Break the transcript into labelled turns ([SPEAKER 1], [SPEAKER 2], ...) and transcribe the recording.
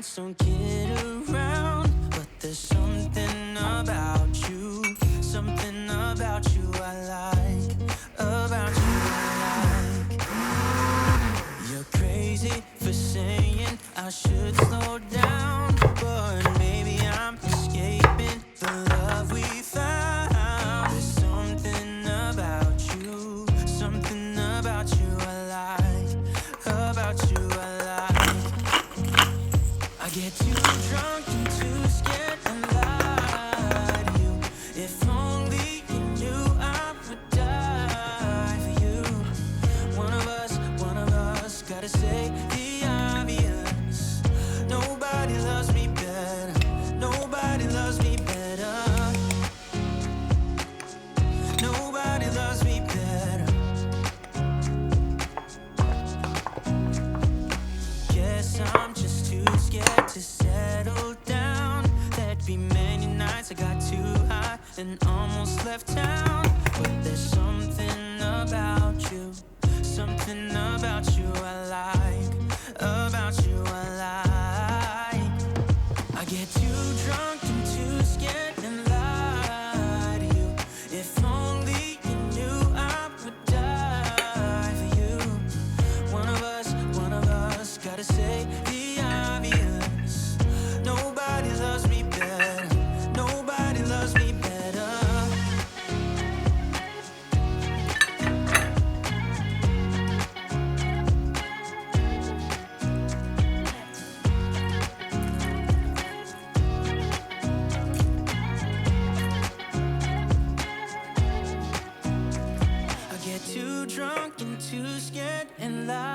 [SPEAKER 1] nights don't get around, but there's something about you, something about you I like, about you I like. You're crazy for saying I should slow down, but maybe I'm escaping the love we found. There's something about you, something about you I like, about you I like. I get too drunk and too scared and lie to you. If only you knew I would die for you. One of us gotta say the obvious. Nobody loves me better. Nobody loves me better. Nobody loves me better. Guess I'm just too scared to settle down. There'd be many nights I got too high and almost left town. But there's something about you, something about you I like, about you I like. I get too drunk and too scared and lie to you. If only you knew I would die for you. One of us gotta say the obvious. Nobody loves me better. Nobody loves me better. I get too drunk and too scared and lie